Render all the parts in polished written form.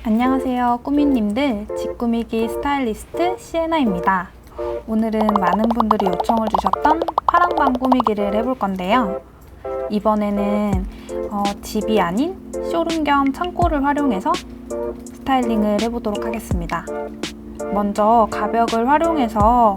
안녕하세요 꾸미님들, 집꾸미기 스타일리스트 시에나입니다. 오늘은 많은 분들이 요청을 주셨던 파랑방 꾸미기를 해볼 건데요. 이번에는 집이 아닌 쇼룸 겸 창고를 활용해서 스타일링을 해보도록 하겠습니다. 먼저 가벽을 활용해서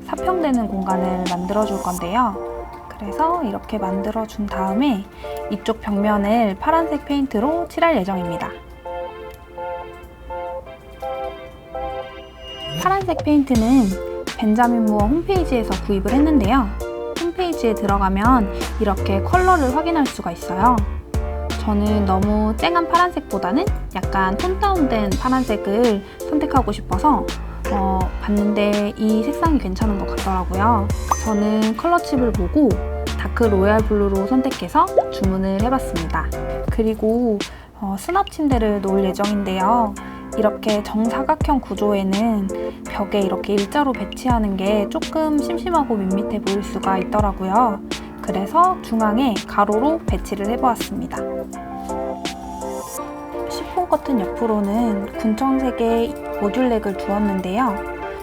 사평되는 공간을 만들어 줄 건데요. 그래서 이렇게 만들어 준 다음에 이쪽 벽면을 파란색 페인트로 칠할 예정입니다. 파란색 페인트는 벤자민 무어 홈페이지에서 구입을 했는데요. 홈페이지에 들어가면 이렇게 컬러를 확인할 수가 있어요. 저는 너무 쨍한 파란색보다는 약간 톤 다운된 파란색을 선택하고 싶어서 봤는데 이 색상이 괜찮은 것 같더라고요. 저는 컬러칩을 보고 다크 로얄 블루로 선택해서 주문을 해봤습니다. 그리고 수납 침대를 놓을 예정인데요. 이렇게 정사각형 구조에는 벽에 이렇게 일자로 배치하는 게 조금 심심하고 밋밋해 보일 수가 있더라고요. 그래서 중앙에 가로로 배치를 해보았습니다. 시폰 커튼 옆으로는 군청색의 모듈렉을 두었는데요.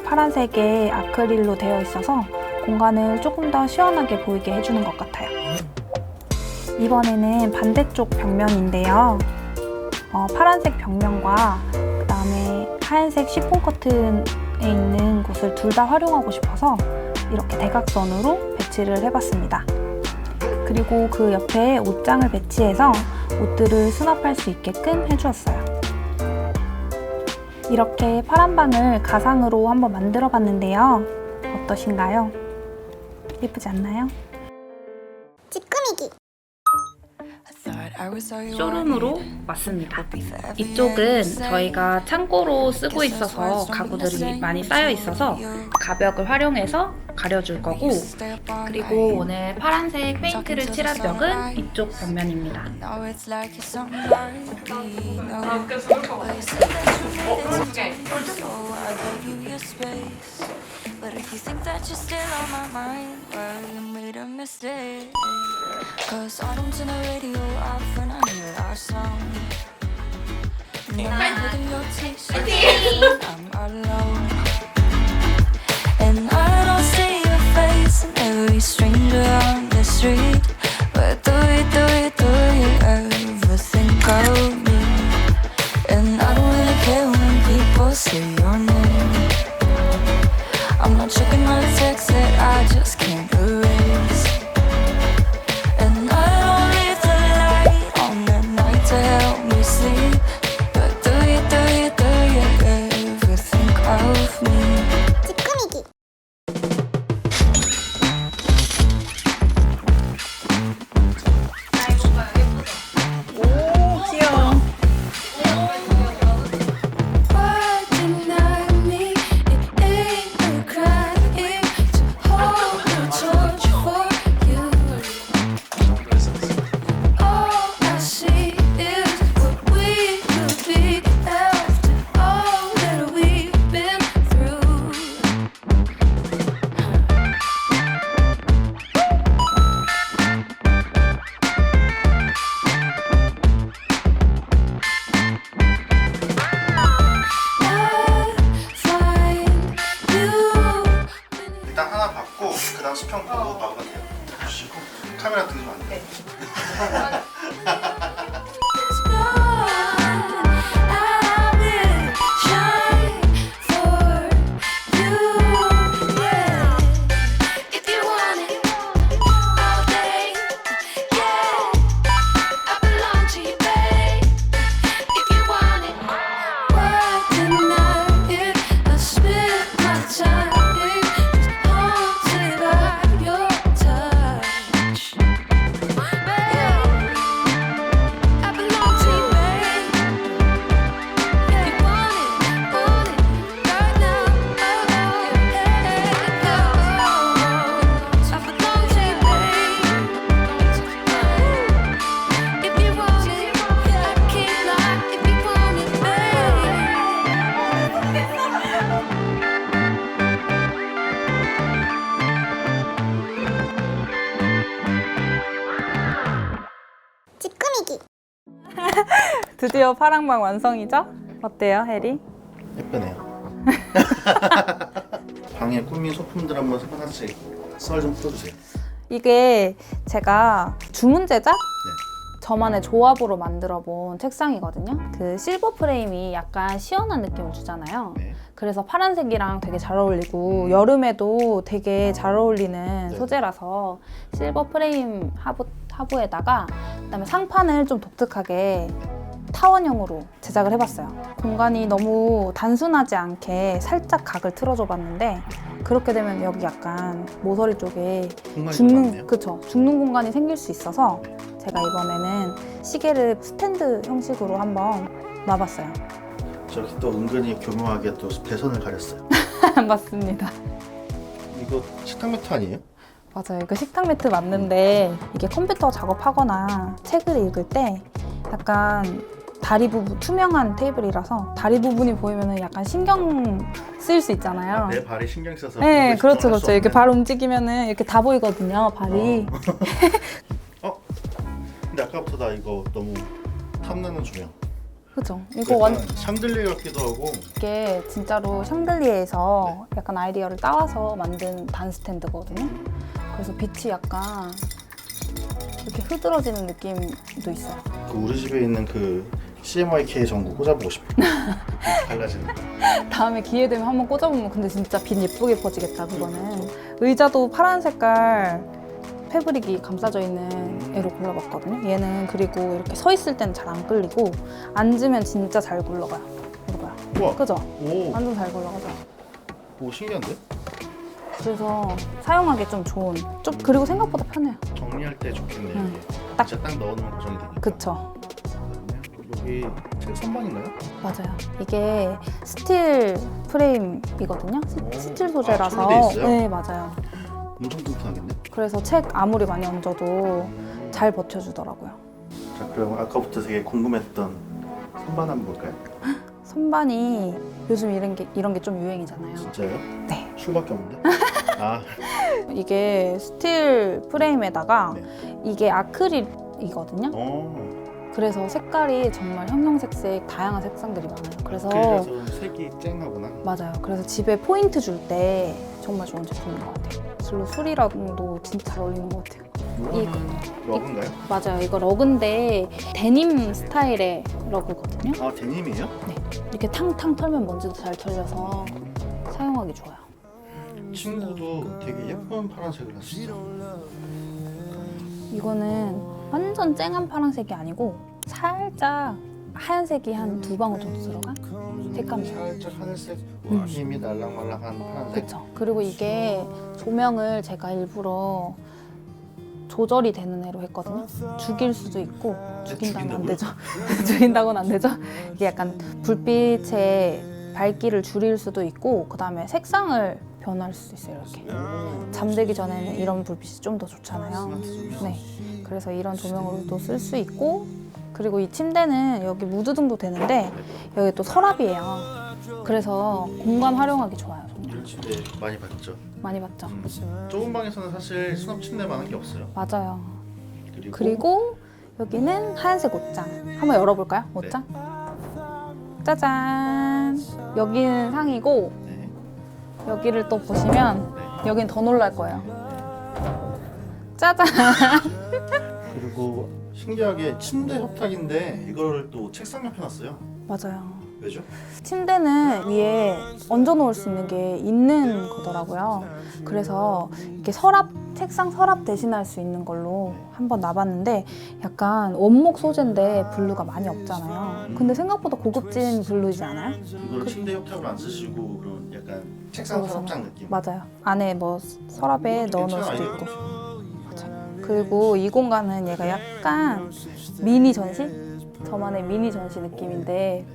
파란색의 아크릴로 되어 있어서 공간을 조금 더 시원하게 보이게 해주는 것 같아요. 이번에는 반대쪽 벽면인데요. 파란색 벽면과 그 다음에 하얀색 시폰 커튼에 있는 곳을 둘 다 활용하고 싶어서 이렇게 대각선으로 배치를 해봤습니다. 그리고 그 옆에 옷장을 배치해서 옷들을 수납할 수 있게끔 해주었어요. 이렇게 파란방을 가상으로 한번 만들어 봤는데요. 어떠신가요? 예쁘지 않나요? 집꾸미기 쇼룸으로 왔습니다. 이쪽은 저희가 창고로 쓰고 있어서 가구들이 많이 쌓여 있어서 가벽을 활용해서 가려줄 거고, 그리고 오늘 파란색 페인트를 칠할 벽은 이쪽 벽면입니다. But if you think that you're still on my mind, well, you made a mistake. Cause I don't turn the radio off when I hear our song. And I'm holding your taste, I'm all alone. And I don't see your face in every stranger on the street. But do you ever think of me? And I don't really care when people say your name. I'm not checking all the texts that I just can't erase. And I don't leave the light on at night to help me sleep. But do you ever think of me? 집꾸미기 오, 귀여워. Why deny me? It ain't no crime to hold no torch for you. All I see is what we could be after all that we've been through. I find you. 일단 하나 받고 그다음 수평 보고 봐도 돼요. 보시고 카메라 들리면 안 돼요. I will shine for you, yeah. If you want it all day, yeah. I belong to you, babe. If you want it, why deny it? I spend my time just haunted by your touch. I belong to you, babe. If you want it right now, I belong to you, babe. If you want it, I can't lie. If you want it, babe. 집꾸미기 드디어 파랑방 완성이죠? 어때요, 해리? 예쁘네요. 방에 꾸민 소품들 한번 하나씩 썰 좀 풀어주세요. 이게 제가 주문 제작? 네. 저만의 조합으로 만들어 본 책상이거든요. 그 실버 프레임이 약간 시원한 느낌을 주잖아요. 네. 그래서 파란색이랑 되게 잘 어울리고 여름에도 되게 잘 어울리는 네. 소재라서 실버 프레임 하부에다가 그다음에 상판을 좀 독특하게 타원형으로 제작을 해봤어요. 공간이 너무 단순하지 않게 살짝 각을 틀어줘 봤는데 그렇게 되면 여기 약간 모서리 쪽에 공간이 좀 많네요. 그쵸, 죽는 공간이 생길 수 있어서 제가 이번에는 시계를 스탠드 형식으로 한번 놔봤어요. 저렇게 또 은근히 교묘하게 또 배선을 가렸어요. 맞습니다. 이거 식탁 매트 아니에요? 맞아요. 이거 식탁 매트 맞는데 이게 컴퓨터 작업하거나 책을 읽을 때 약간 다리 부분 투명한 테이블이라서 다리 부분이 보이면 약간 신경 쓰일 수 있잖아요. 내 발에 신경 써서. 네, 그걸 그렇죠, 집중할 수 그렇죠. 이렇게 없는. 발 움직이면은 이렇게 다 보이거든요, 발이. 근데 아까부터 나 이거 너무 탐나는 조명. 그죠? 이거 완 샹들리에 같기도 하고. 이게 진짜로 샹들리에에서 약간 아이디어를 따와서 만든 단 스탠드거든요. 그래서 빛이 약간 이렇게 흐드러지는 느낌도 있어요. 그 우리 집에 있는 그 CMYK 전구 꽂아보고 싶어. 달라지는 거. 다음에 기회 되면 한번 꽂아보면 근데 진짜 빛 예쁘게 퍼지겠다, 그거는. 의자도 파란 색깔 패브릭이 감싸져 있는 애로 골라봤거든요. 얘는 그리고 이렇게 서 있을 때는 잘 안 끌리고 앉으면 진짜 잘 굴러가요. 이거 봐요. 우와. 그죠? 오, 완전 잘 굴러가죠. 오 신기한데? 그래서 사용하기 좀 좋은. 좀 그리고 생각보다 편해요. 정리할 때 좋겠네요. 응. 이게. 딱. 진짜 딱 넣어놓으면 고정이 되니까. 그쵸? 여기 책 선반인가요? 맞아요. 이게 스틸 프레임이거든요. 오. 스틸 소재라서. 아, 처리돼 있어요? 네, 맞아요. 엄청 튼튼하겠네. 그래서 책 아무리 많이 얹어도 잘 버텨주더라고요. 자 그럼 아까부터 되게 궁금했던 선반 한번 볼까요? 선반이 요즘 이런 게 좀 유행이잖아요. 진짜요? 네. 슈밖에 없는데? 아 이게 스틸 프레임에다가 네. 이게 아크릴이거든요. 그래서 색깔이 정말 형형색색 다양한 색상들이 많아요. 그래서 그래서 색이 쨍하구나. 맞아요. 그래서 집에 포인트 줄 때 정말 좋은 제품인 것 같아요. 실로 술이랑도 진짜 잘 어울리는 것 같아요. 이거는 러그인가요? 맞아요. 이거 러그인데 데님 스타일의 러그거든요. 아 데님이에요? 네. 이렇게 탕탕 털면 먼지도 잘 털려서 사용하기 좋아요. 친구도 되게 예쁜 파란색을 했어요. 이거는 완전 쨍한 파란색이 아니고 살짝 하얀색이 한 2방울 정도 들어간 색감이에요. 살짝 하늘색 힘이 날랑말랑한 파란색. 그렇죠. 그리고 이게 조명을 제가 일부러 조절이 되는 애로 했거든요. 죽일 수도 있고 죽인다고는 안 되죠. 죽인다고는 안 되죠. 이게 약간 불빛의 밝기를 줄일 수도 있고 그 다음에 색상을 변할 수도 있어요. 이렇게 잠들기 전에는 이런 불빛이 좀 더 좋잖아요. 네. 그래서 이런 조명으로도 쓸 수 있고 그리고 이 침대는 여기 무드등도 되는데 여기 또 서랍이에요. 그래서 공간 활용하기 좋아요. 정말. 이런 침대 많이 봤죠. 많이 봤죠? 좁은 방에서는 사실 수납 침대만한 게 없어요. 맞아요. 그리고 여기는 하얀색 옷장. 한번 열어볼까요? 옷장? 짜잔. 여기는 상이고 네. 여기를 또 보시면 네. 여긴 더 놀랄 거예요. 짜잔. 그리고 신기하게 침대 협탁인데 이거를 또 책상 옆에 놨어요. 맞아요. 왜죠? 침대는 위에 얹어놓을 수 있는 게 있는 거더라고요. 그래서 이렇게 책상 서랍 대신할 수 있는 걸로 한번 놔봤는데 약간 원목 소재인데 블루가 많이 없잖아요. 근데 생각보다 고급진 블루이지 않아요? 이걸 침대 협탁으로 안 쓰시고 그런 약간 책상 서랍장 느낌. 맞아요. 안에 뭐 서랍에 넣어놓을 수도 괜찮아요. 있고. 맞아요. 그리고 이 공간은 얘가 약간 미니 전시? 저만의 미니 전시 느낌인데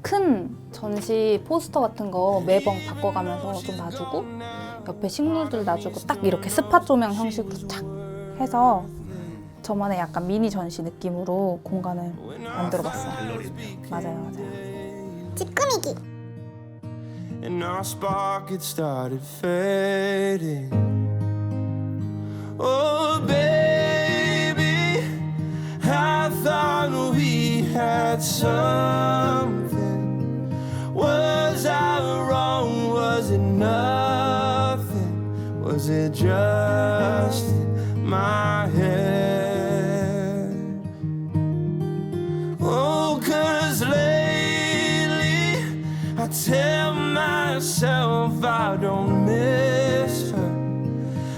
큰 전시 포스터 같은 거 매번 바꿔가면서 좀 놔주고 옆에 식물들 놔주고 딱 이렇게 스팟 조명 형식으로 탁 해서 저만의 약간 미니 전시 느낌으로 공간을 만들어봤어요. 갤러리. 맞아요, 맞아요. 집 꾸미기. And our spark it started fading. Oh baby, I thought we had something. lost in my head. Oh, 'cause lately I tell myself I don't miss her,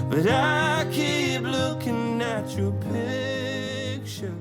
but I keep looking at your picture.